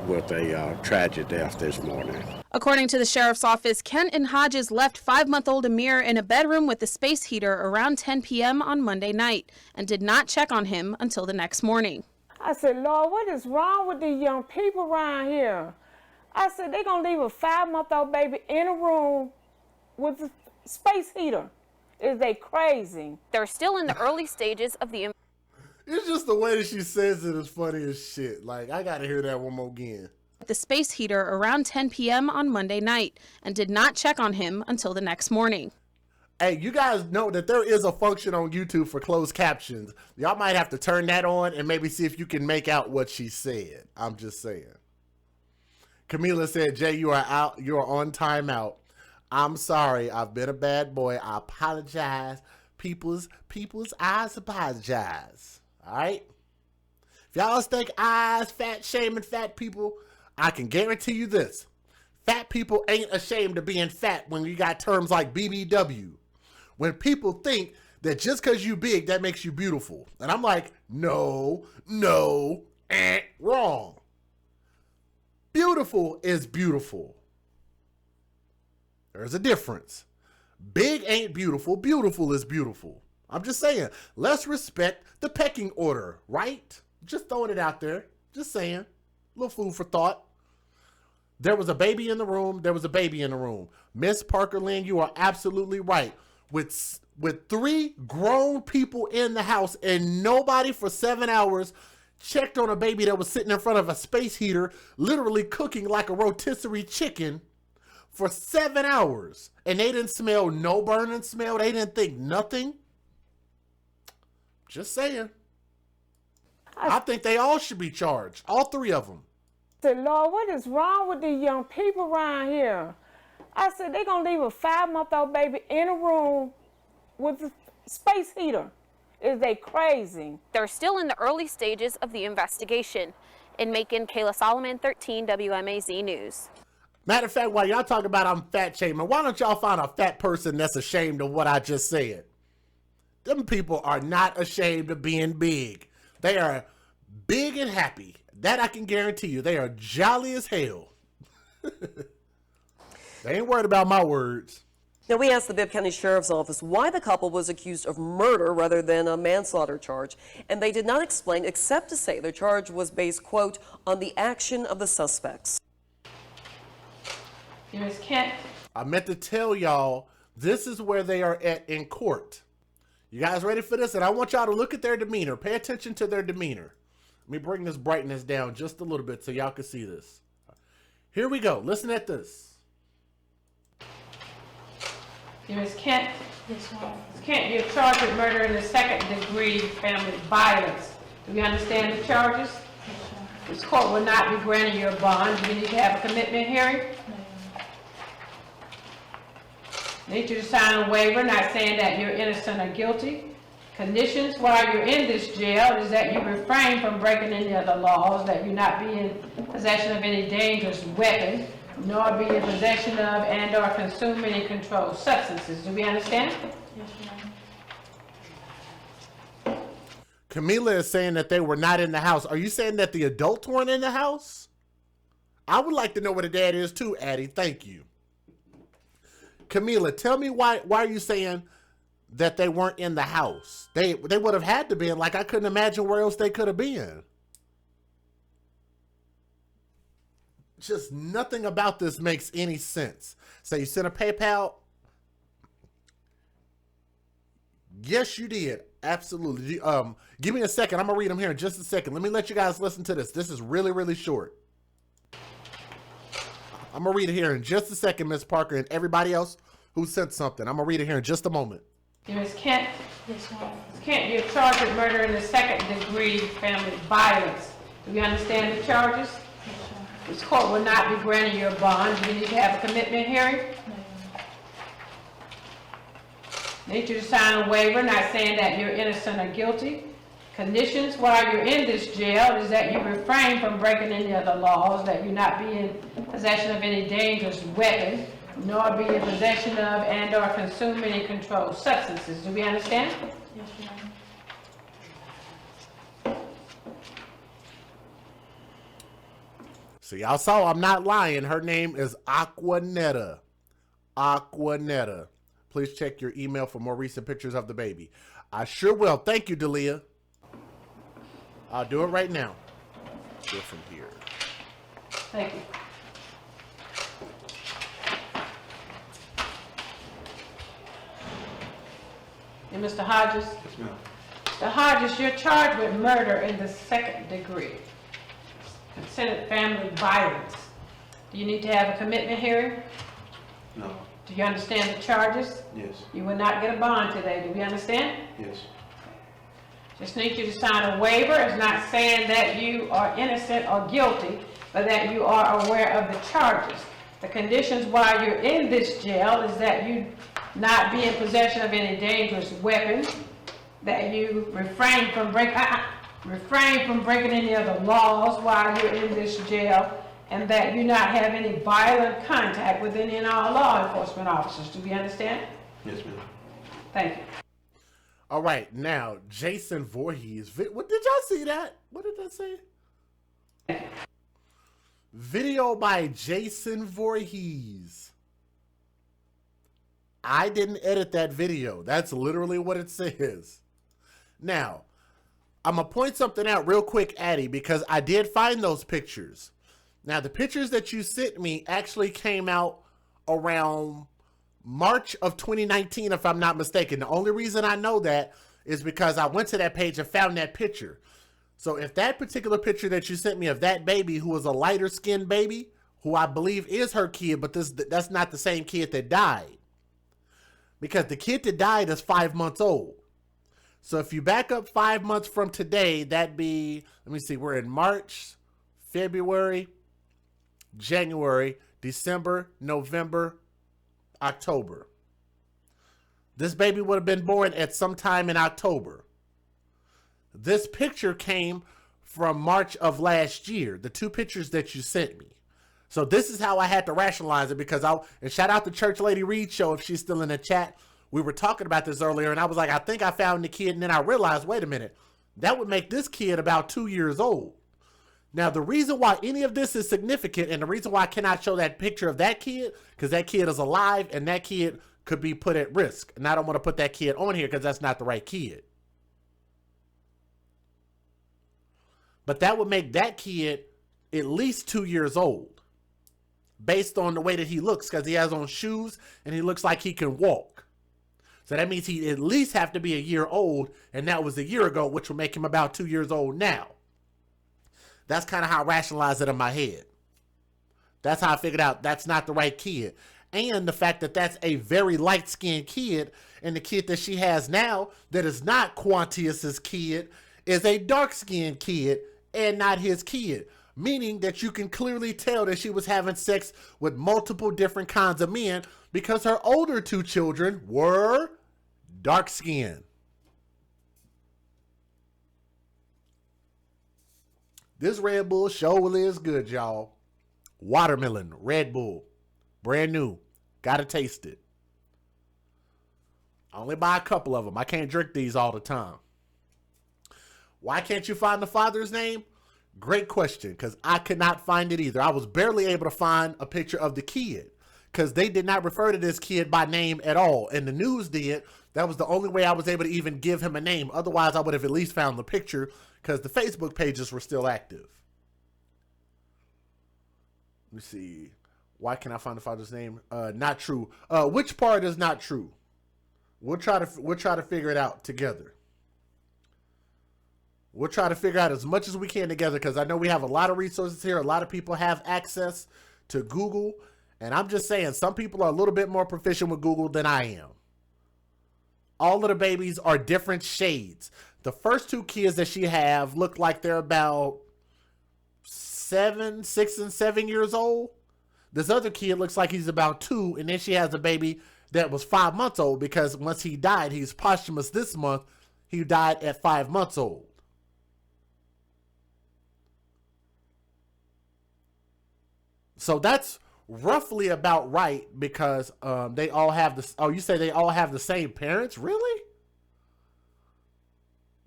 with a tragic death this morning. According to the Sheriff's Office, Kent and Hodges left 5-month-old Imir in a bedroom with a space heater around 10 p.m. on Monday night and did not check on him until the next morning. I said, Lord, what is wrong with these young people around here? I said, they're going to leave a 5-month-old baby in a room with a space heater. Is they crazy? They're still in the early stages of the It's just the way that she says it is funny as shit. Like, I got to hear that one more again. The space heater around 10 p.m. on Monday night and did not check on him until the next morning. Hey, you guys know that there is a function on YouTube for closed captions. Y'all might have to turn that on and maybe see if you can make out what she said. I'm just saying. Camila said, Jay, you are out. You are on timeout. I'm sorry. I've been a bad boy. I apologize. People's eyes apologize. All right? If y'all think eyes fat shaming fat people, I can guarantee you this. Fat people ain't ashamed of being fat when you got terms like BBW. When people think that just because you big, that makes you beautiful. And I'm like, no, wrong. Beautiful is beautiful. There's a difference. Big ain't beautiful. Beautiful is beautiful. I'm just saying, let's respect the pecking order, right? Just throwing it out there. Just saying. A little food for thought. There was a baby in the room. There was a baby in the room. Miss Parker Lynn, you are absolutely right. With 3 grown people in the house and nobody for 7 hours checked on a baby that was sitting in front of a space heater, literally cooking like a rotisserie chicken for 7 hours. And they didn't smell no burning smell. They didn't think nothing. Just saying. I think they all should be charged. All 3 of them. I said, Lord, what is wrong with these young people around here? I said, they're going to leave a 5-month-old baby in a room with a space heater. Is they crazy? They're still in the early stages of the investigation. In Macon, Kayla Solomon, 13 WMAZ News. Matter of fact, while y'all talk about I'm fat shaming, why don't y'all find a fat person that's ashamed of what I just said? Them people are not ashamed of being big. They are big and happy. That I can guarantee you. They are jolly as hell. They ain't worried about my words. Now, we asked the Bibb County Sheriff's Office why the couple was accused of murder rather than a manslaughter charge, and they did not explain except to say their charge was based, quote, on the action of the suspects. Miss Kent. I meant to tell y'all, this is where they are at in court. You guys ready for this? And I want y'all to look at their demeanor. Pay attention to their demeanor. Let me bring this brightness down just a little bit so y'all can see this. Here we go. Listen at this. Miss Kent. Yes, ma'am. Ms. Kent, you're charged with murder in the 2nd-degree family violence. Do you understand the charges? Yes, ma'am. This court will not be granting you a bond. Do you need to have a commitment hearing? No. Need you to sign a waiver not saying that you're innocent or guilty. Conditions while you're in this jail is that you refrain from breaking any other laws, that you not be in possession of any dangerous weapon, nor be in possession of and or consume any controlled substances. Do we understand? Yes, ma'am. Camila is saying that they were not in the house. Are you saying that the adults weren't in the house? I would like to know where the dad is too, Addie. Thank you. Camila, tell me why are you saying that they weren't in the house? They would have had to be. Like, I couldn't imagine where else they could have been. Just nothing about this makes any sense. So you sent a PayPal? Yes, you did. Absolutely. Give me a second. I'm going to read them here in just a second. Let me let you guys listen to this. This is really, really short. I'm going to read it here in just a second, Miss Parker, and everybody else who sent something. I'm going to read it here in just a moment. Ms. Kent. Yes, ma'am. Ms. Kent, you're charged with murder in the 2nd-degree family violence. Do we understand the charges? This court will not be granting you a bond. Do you need to have a commitment hearing? Need you to sign a waiver not saying that you're innocent or guilty. Conditions while you're in this jail is that you refrain from breaking any of the laws, that you not be in possession of any dangerous weapon, nor be in possession of and or consume any controlled substances. Do we understand? Yes, Your Honor. So y'all saw I'm not lying. Her name is Aquanetta. Aquanetta. Please check your email for more recent pictures of the baby. I sure will. Thank you, Delia. I'll do it right now. Do it from here. Thank you. And Mr. Hodges? Yes, ma'am. Mr. Hodges, you're charged with murder in the 2nd degree. Considered family violence. Do you need to have a commitment hearing? No. Do you understand the charges? Yes. You will not get a bond today. Do we understand? Yes. Just need you to sign a waiver. It's not saying that you are innocent or guilty, but that you are aware of the charges. The conditions while you're in this jail is that you not be in possession of any dangerous weapon, that you refrain from breaking any of the laws while you're in this jail, and that you not have any violent contact with any and all law enforcement officers. Do we understand? Yes, ma'am. Thank you. All right, now, Jason Voorhees. What did y'all see that? What did that say? Video by Jason Voorhees. I didn't edit that video. That's literally what it says. Now, I'm going to point something out real quick, Addie, because I did find those pictures. Now, the pictures that you sent me actually came out around March of 2019, if I'm not mistaken. The only reason I know that is because I went to that page and found that picture. So if that particular picture that you sent me of that baby, who was a lighter skinned baby, who I believe is her kid, but that's not the same kid that died. Because the kid that died is 5 months old. So if you back up 5 months from today, that'd be, let me see, we're in March, February, January, December, November, October. This baby would have been born at some time in October. This picture came from March of last year, the two pictures that you sent me. So this is how I had to rationalize it, because and shout out to Church Lady Reed Show if she's still in the chat. We were talking about this earlier and I was like, I think I found the kid, and then I realized, wait a minute, that would make this kid about 2 years old. Now, the reason why any of this is significant, and the reason why I cannot show that picture of that kid, because that kid is alive and that kid could be put at risk. And I don't want to put that kid on here because that's not the right kid. But that would make that kid at least 2 years old, based on the way that he looks, because he has on shoes and he looks like he can walk. So that means he'd at least have to be a year old, and that was a year ago, which would make him about 2 years old now. That's kind of how I rationalized it in my head. That's how I figured out that's not the right kid. And the fact that that's a very light-skinned kid, and the kid that she has now that is not Quantius's kid is a dark-skinned kid and not his kid. Meaning that you can clearly tell that she was having sex with multiple different kinds of men, because her older two children were dark-skinned. This Red Bull surely is good, y'all. Watermelon, Red Bull, brand new. Gotta taste it. I only buy a couple of them. I can't drink these all the time. Why can't you find the father's name? Great question, because I could not find it either. I was barely able to find a picture of the kid, because they did not refer to this kid by name at all, and the news did. That was the only way I was able to even give him a name. Otherwise, I would have at least found the picture, because the Facebook pages were still active. Let me see. Why can't I find the father's name? Not true. Which part is not true? We'll try to figure it out together. We'll try to figure out as much as we can together, because I know we have a lot of resources here. A lot of people have access to Google. And I'm just saying, some people are a little bit more proficient with Google than I am. All of the babies are different shades. The first two kids that she have look like they're about 6 and 7 years old. This other kid looks like he's about 2, and then she has a baby that was 5 months old, because once he died, he's posthumous this month. He died at 5 months old. So that's roughly about right, because they all have this. Oh, you say they all have the same parents? Really?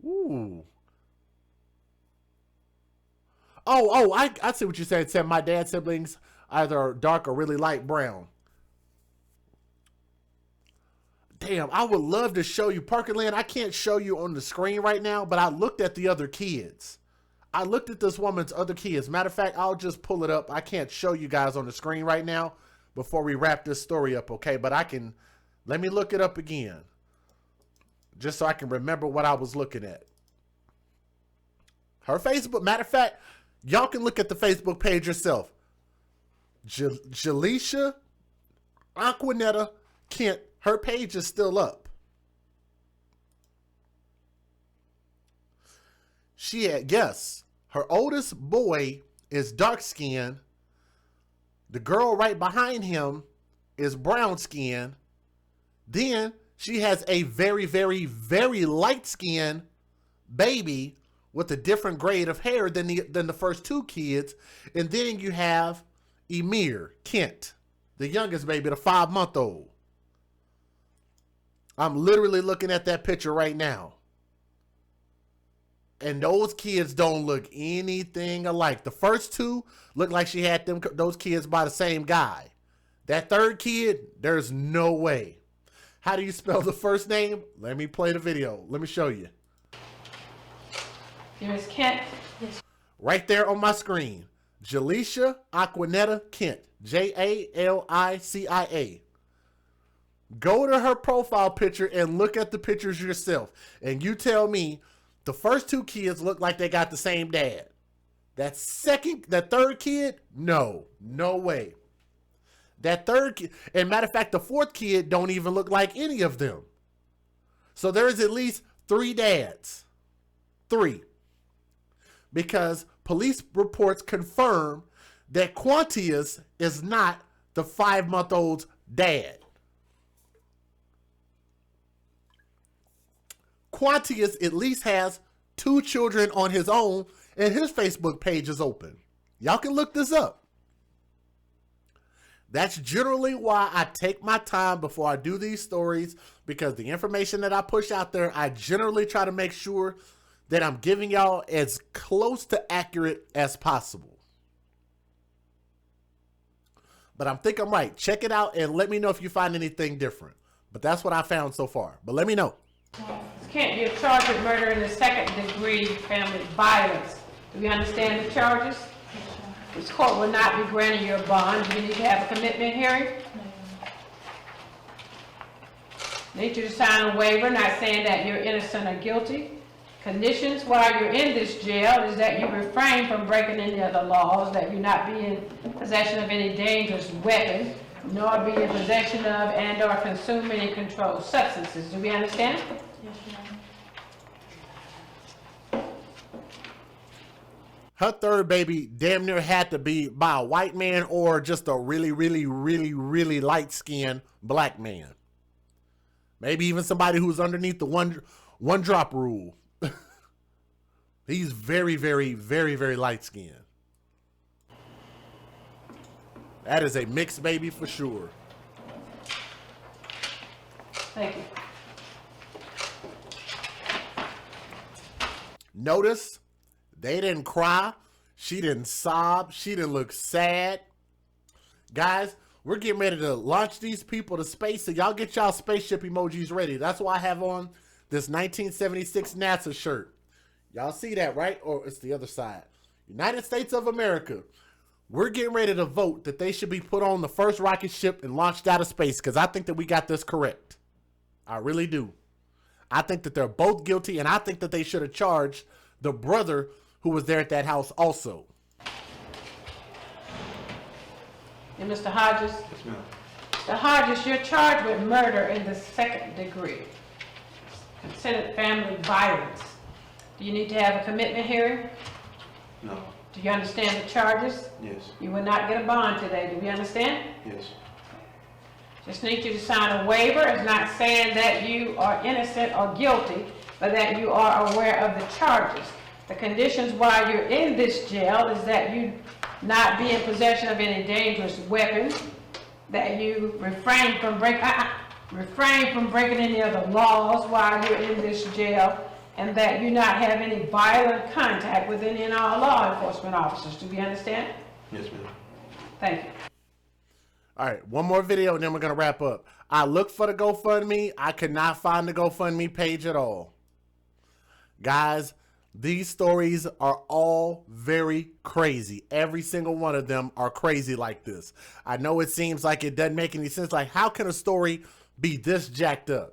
Ooh. Oh, I see what you said. It said my dad's siblings either dark or really light brown. Damn, I would love to show you Parkerland. I can't show you on the screen right now, but I looked at the other kids. I looked at this woman's other kids. Matter of fact, I'll just pull it up. I can't show you guys on the screen right now before we wrap this story up, okay? But I can, let me look it up again, just so I can remember what I was looking at. Her Facebook, matter of fact, y'all can look at the Facebook page yourself. Jaleisha Aquanetta Kent, her page is still up. She had, yes, her oldest boy is dark skinned. The girl right behind him is brown skinned. Then she has a very, very, very light skinned baby with a different grade of hair than the first 2 kids. And then you have Imir Kent, the youngest baby, the 5-month-old. I'm literally looking at that picture right now. And those kids don't look anything alike. The first 2 look like she had those kids by the same guy. That third kid, there's no way. How do you spell the first name? Let me play the video. Let me show you. Ms. Kent. Right there on my screen. Jaleisha Aquanetta Kent. Jalicia. Go to her profile picture and look at the pictures yourself. And you tell me the first 2 kids look like they got the same dad. That third kid, no way. That third kid, and matter of fact, the 4th kid don't even look like any of them. So there's at least 3 dads. 3. Because police reports confirm that Quantius is not the 5-month-old's dad. Quantius at least has 2 children on his own, and his Facebook page is open. Y'all can look this up. That's generally why I take my time before I do these stories, because the information that I push out there, I generally try to make sure that I'm giving y'all as close to accurate as possible. But I think I'm right. Check it out and let me know if you find anything different. But that's what I found so far. But let me know. Kent, you're charged with murder in the 2nd-degree family violence. Do you understand the charges? This court will not be granting you a bond. Do you need to have a commitment hearing? Need you to sign a waiver not saying that you're innocent or guilty. Conditions while you're in this jail is that you refrain from breaking any other laws, that you not be in possession of any dangerous weapon, nor be in possession of and or consume any controlled substances. Do we understand? Yes, Your Honor. Her third baby damn near had to be by a white man or just a really, really, really, really light-skinned black man. Maybe even somebody who's underneath the one drop rule. He's very, very, very, very light-skinned. That is a mixed baby for sure. Thank you. Notice they didn't cry. She didn't sob. She didn't look sad. Guys, we're getting ready to launch these people to space, so y'all get y'all spaceship emojis ready. That's why I have on this 1976 NASA shirt. Y'all see that, right? Or it's the other side. United States of America. We're getting ready to vote that they should be put on the first rocket ship and launched out of space, because I think that we got this correct. I really do. I think that they're both guilty, and I think that they should have charged the brother who was there at that house also. And Mr. Hodges? Yes, ma'am. Mr. Hodges, you're charged with murder in the 2nd degree. Considered family violence. Do you need to have a commitment hearing? No. Do You understand the charges? Yes. You will not get a bond today. Do you understand? Yes. Just need you to sign a waiver. It's not saying that you are innocent or guilty, but that you are aware of the charges. The conditions while you're in this jail is that you not be in possession of any dangerous weapons, that you refrain from breaking any of the laws while you're in this jail, and that you not have any violent contact with any and all law enforcement officers. Do you understand? Yes, ma'am. Thank you. All right, one more video and then we're going to wrap up. I looked for the GoFundMe. I could not find the GoFundMe page at all. Guys, these stories are all very crazy. Every single one of them are crazy like this. I know it seems like it doesn't make any sense. Like, how can a story be this jacked up?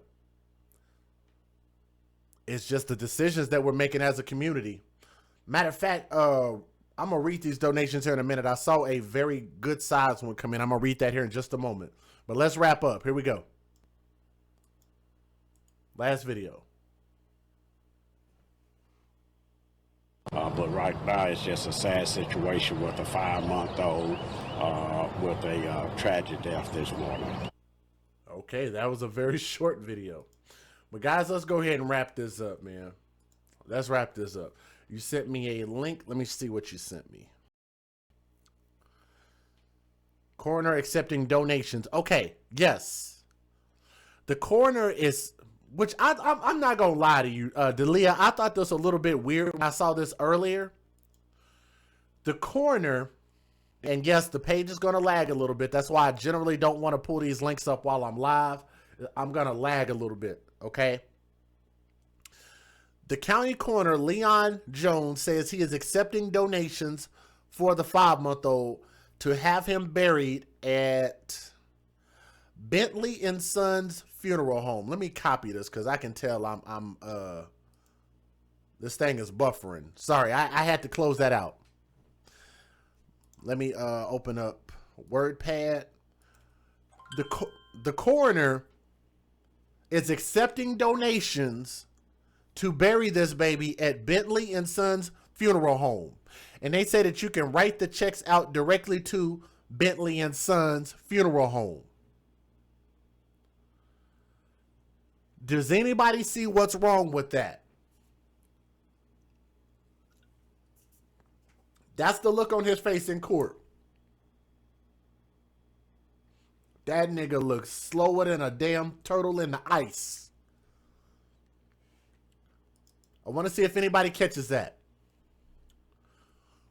It's just the decisions that we're making as a community. Matter of fact, I'm going to read these donations here in a minute. I saw a very good size one come in. I'm going to read that here in just a moment. But let's wrap up. Here we go. Last video. But right now, it's just a sad situation with a 5-month-old with a tragic death this morning. Okay, that was a very short video. But guys, let's go ahead and wrap this up, man. Let's wrap this up. You sent me a link. Let me see what you sent me. Coroner accepting donations. Okay, yes. The coroner is, which I'm not going to lie to you, Delia, I thought this was a little bit weird when I saw this earlier. The coroner, and yes, the page is going to lag a little bit. That's why I generally don't want to pull these links up while I'm live. I'm going to lag a little bit, okay? The county coroner, Leon Jones, says he is accepting donations for the 5-month-old to have him buried at Bentley and Sons Funeral Home. Let me copy this because I can tell this thing is buffering. Sorry, I had to close that out. Let me open up WordPad. The coroner is accepting donations to bury this baby at Bentley and Sons Funeral Home. And they say that you can write the checks out directly to Bentley and Sons Funeral Home. Does anybody see what's wrong with that? That's the look on his face in court. That nigga looks slower than a damn turtle in the ice. I want to see if anybody catches that.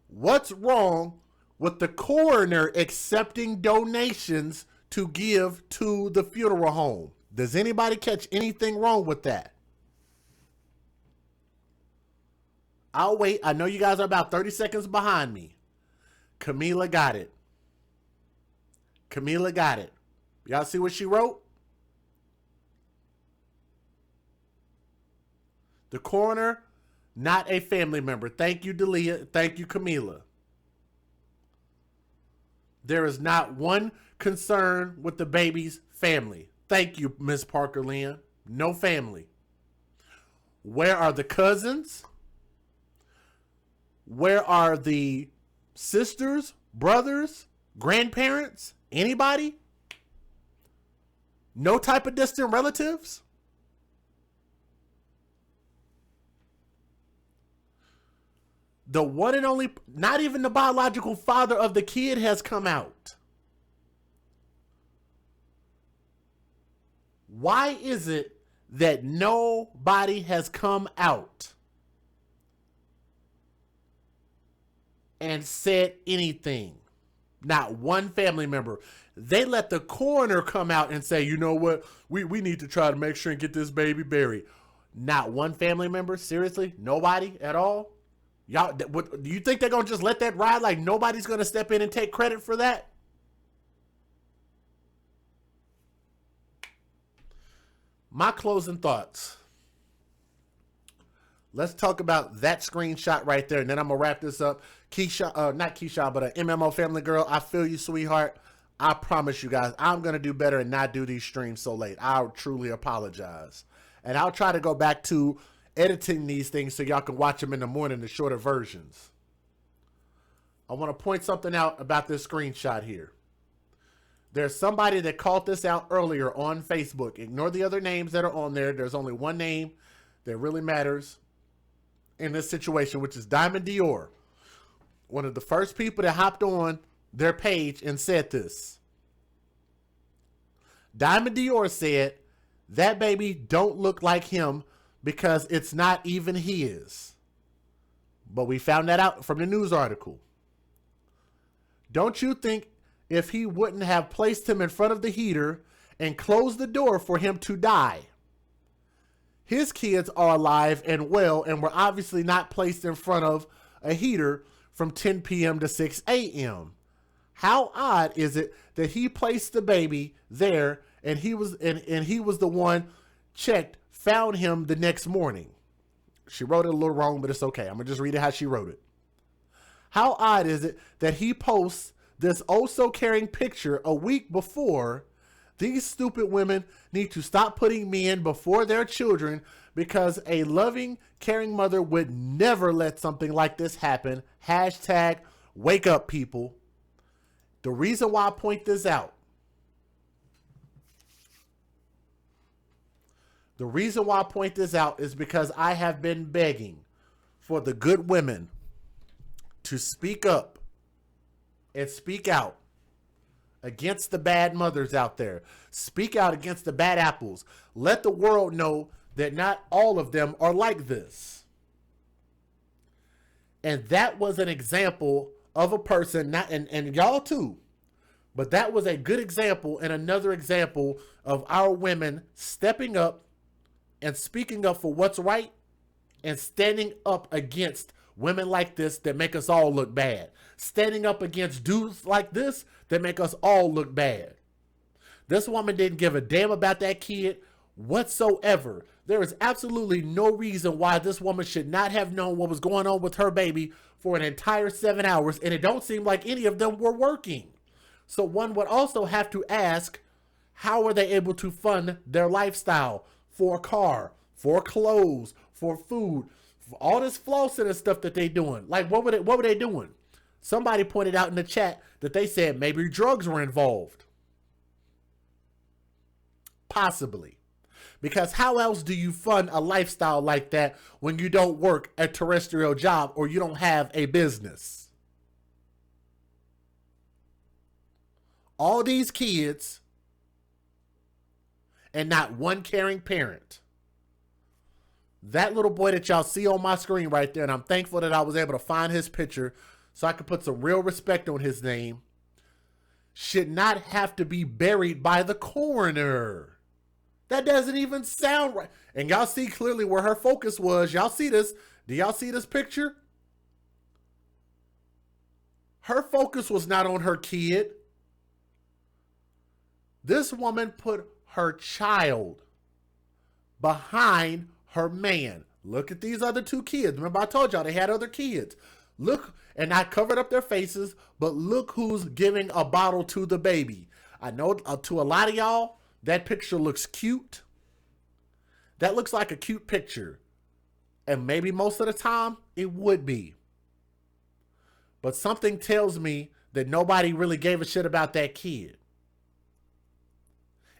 What's wrong with the coroner accepting donations to give to the funeral home? Does anybody catch anything wrong with that? I'll wait. I know you guys are about 30 seconds behind me. Camila got it. Camila got it. Y'all see what she wrote? The coroner, not a family member. Thank you, Delia. Thank you, Camila. There is not one concern with the baby's family. Thank you, Ms. Parker Lynn. No family. Where are the cousins? Where are the sisters, brothers, grandparents? Anybody? No type of distant relatives? The one and only, not even the biological father of the kid has come out. Why is it that nobody has come out and said anything? Not one family member. They let the coroner come out and say, you know what? We need to try to make sure and get this baby buried. Not one family member? Seriously? Nobody at all? Y'all, do you think they're going to just let that ride like nobody's going to step in and take credit for that? My closing thoughts. Let's talk about that screenshot right there, and then I'm going to wrap this up. Keisha, not Keisha, but an MMO family girl, I feel you, sweetheart. I promise you guys, I'm going to do better and not do these streams so late. I truly apologize. And I'll try to go back to editing these things so y'all can watch them in the morning, the shorter versions. I want to point something out about this screenshot here. There's somebody that called this out earlier on Facebook. Ignore the other names that are on there. There's only one name that really matters in this situation, which is Diamond Dior. One of the first people that hopped on their page and said this. Diamond Dior said, that baby don't look like him because it's not even his. But we found that out from the news article. Don't you think if he wouldn't have placed him in front of the heater and closed the door for him to die? His kids are alive and well and were obviously not placed in front of a heater from 10 p.m. to 6 a.m. How odd is it that he placed the baby there and he was the one checked, found him the next morning? She wrote it a little wrong, but it's okay. I'm going to just read it how she wrote it. How odd is it that he posts this oh-so-caring picture a week before? These stupid women need to stop putting men before their children because a loving, caring mother would never let something like this happen. Hashtag wake up, people. The reason why I point this out, is because I have been begging for the good women to speak up and speak out against the bad mothers out there. Speak out against the bad apples. Let the world know that not all of them are like this. And that was an example of a person, not and y'all too, but that was a good example and another example of our women stepping up and speaking up for what's right and standing up against women like this that make us all look bad. Standing up against dudes like this that make us all look bad. This woman didn't give a damn about that kid whatsoever. There is absolutely no reason why this woman should not have known what was going on with her baby for an entire 7 hours, and it don't seem like any of them were working. So one would also have to ask, how are they able to fund their lifestyle? For a car, for clothes, for food, for all this flossing and stuff that they doing. Like, what were they doing? Somebody pointed out in the chat that they said maybe drugs were involved. Possibly. Because how else do you fund a lifestyle like that when you don't work a terrestrial job or you don't have a business? All these kids and not one caring parent. That little boy that y'all see on my screen right there, and I'm thankful that I was able to find his picture so I could put some real respect on his name, should not have to be buried by the coroner. That doesn't even sound right. And y'all see clearly where her focus was. Y'all see this? Do y'all see this picture? Her focus was not on her kid. This woman put her child behind her man. Look at these other two kids. Remember I told y'all they had other kids. Look, and I covered up their faces, but look who's giving a bottle to the baby. I know to a lot of y'all, that picture looks cute. That looks like a cute picture. And maybe most of the time it would be. But something tells me that nobody really gave a shit about that kid.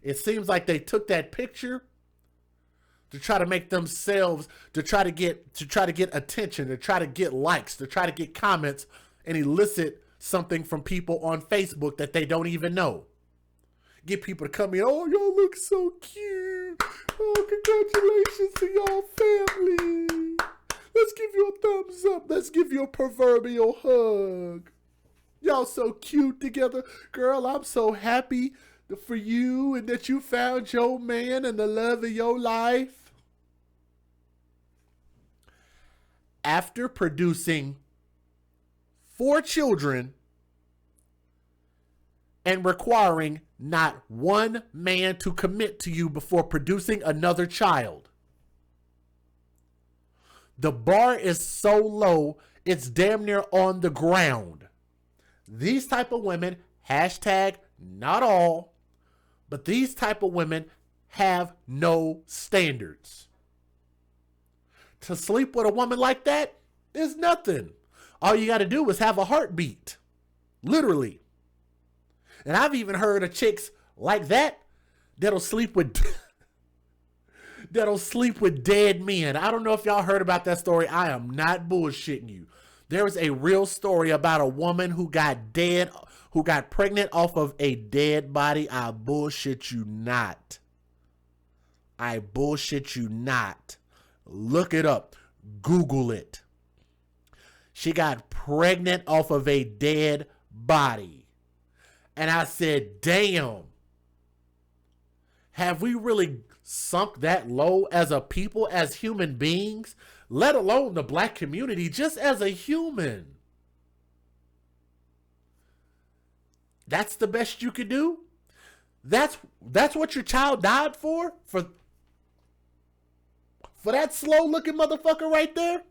It seems like they took that picture to try to make themselves, to try to get attention, to try to get likes, to try to get comments and elicit something from people on Facebook that they don't even know. Get people to come in, oh, y'all look so cute. Oh, congratulations to y'all family. Let's give you a thumbs up. Let's give you a proverbial hug. Y'all so cute together. Girl, I'm so happy for you and that you found your man and the love of your life. After producing 4 children and requiring not one man to commit to you before producing another child. The bar is so low, it's damn near on the ground. These type of women, hashtag not all, but these type of women have no standards. To sleep with a woman like that is nothing. All you got to do is have a heartbeat. Literally. And I've even heard of chicks like that that'll sleep with dead men. I don't know if y'all heard about that story. I am not bullshitting you. There is a real story about a woman who got pregnant off of a dead body. I bullshit you not. I bullshit you not. Look it up. Google it. She got pregnant off of a dead body. And I said, damn. Have we really sunk that low as a people, as human beings? Let alone the black community, just as a human. That's the best you could do? That's what your child died for? For that slow looking motherfucker right there?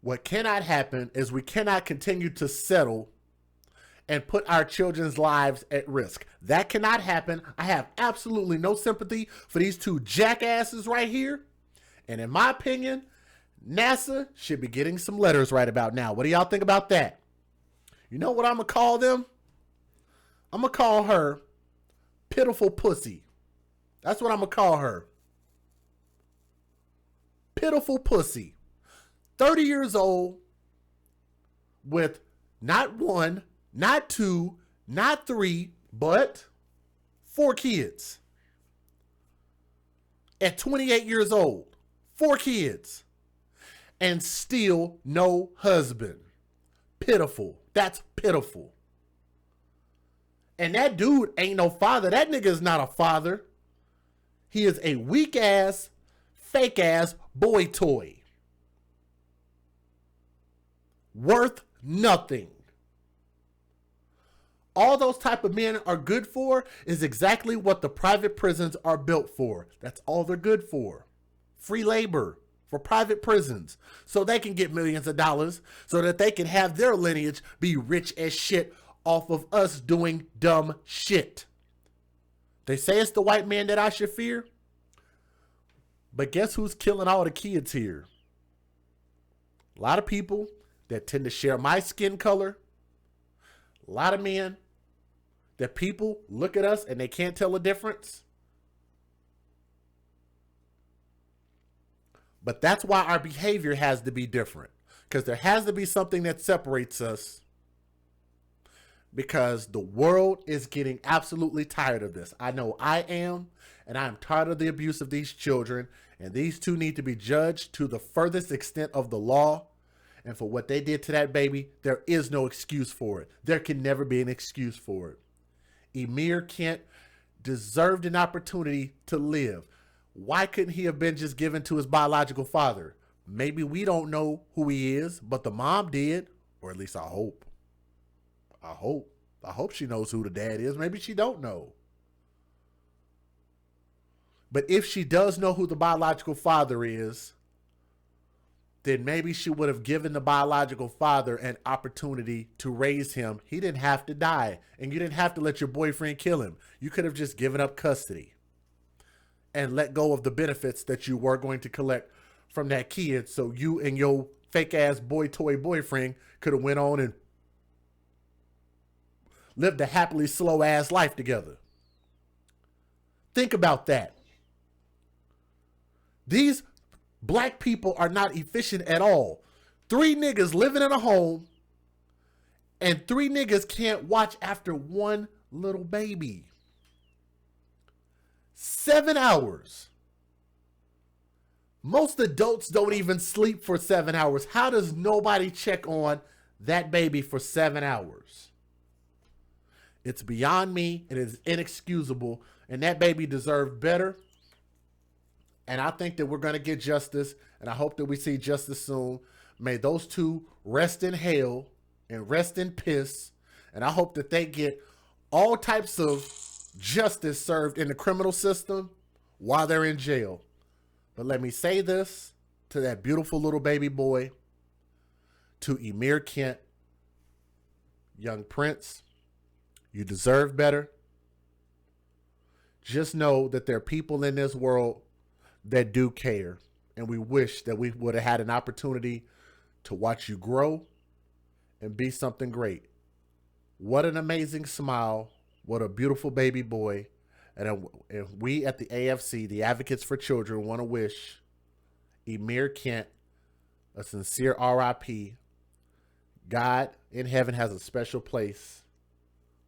What cannot happen is we cannot continue to settle and put our children's lives at risk. That cannot happen. I have absolutely no sympathy for these two jackasses right here. And in my opinion, NASA should be getting some letters right about now. What do y'all think about that? You know what I'm going to call them? I'm going to call her Pitiful Pussy. That's what I'm going to call her. Pitiful Pussy. 30 years old with not one, not two, not three, but 4 kids. At 28 years old, 4 kids, and still no husband. Pitiful. That's pitiful. And that dude ain't no father. That nigga is not a father. He is a weak ass, fake ass boy toy. Worth nothing. All those type of men are good for is exactly what the private prisons are built for. That's all they're good for. Free labor for private prisons. So they can get millions of dollars so that they can have their lineage be rich as shit off of us doing dumb shit. They say it's the white man that I should fear. But guess who's killing all the kids here? A lot of people that tend to share my skin color. A lot of men that people look at us and they can't tell a difference. But that's why our behavior has to be different. Because there has to be something that separates us. Because the world is getting absolutely tired of this. I know I am. And I am tired of the abuse of these children. And these two need to be judged to the furthest extent of the law. And for what they did to that baby, there is no excuse for it. There can never be an excuse for it. Imir Kent deserved an opportunity to live. Why couldn't he have been just given to his biological father? Maybe we don't know who he is, but the mom did. Or at least I hope. I hope she knows who the dad is. Maybe she don't know. But if she does know who the biological father is, then maybe she would have given the biological father an opportunity to raise him. He didn't have to die, and you didn't have to let your boyfriend kill him. You could have just given up custody and let go of the benefits that you were going to collect from that kid, so you and your fake-ass boy toy boyfriend could have went on and lived a happily slow-ass life together. Think about that. These black people are not efficient at all. 3 niggas living in a home and 3 niggas can't watch after one little baby. 7 hours. Most adults don't even sleep for 7 hours. How does nobody check on that baby for 7 hours? It's beyond me and it's inexcusable, and that baby deserved better. And I think that we're going to get justice, and I hope that we see justice soon. May those two rest in hell and rest in piss, and I hope that they get all types of justice served in the criminal system while they're in jail. But let me say this to that beautiful little baby boy, to Imir Kent: young prince. You deserve better. Just know that there are people in this world that do care. And we wish that we would have had an opportunity to watch you grow and be something great. What an amazing smile. What a beautiful baby boy. And we at the AFC, the Advocates for Children, want to wish Imir Kent a sincere RIP. God in heaven has a special place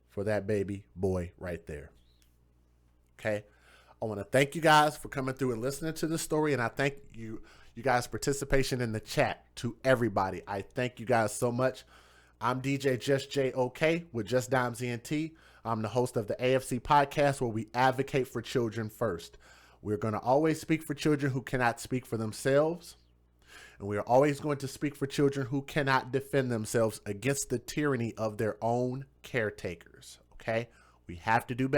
for that baby boy right there. Okay. I want to thank you guys for coming through and listening to the story. And I thank you guys' participation in the chat to everybody. I thank you guys so much. I'm DJ Just J OK with Just Dimes ENT. I'm the host of the AFC podcast, where we advocate for children first. We're going to always speak for children who cannot speak for themselves. And we are always going to speak for children who cannot defend themselves against the tyranny of their own caretakers. Okay? We have to do better.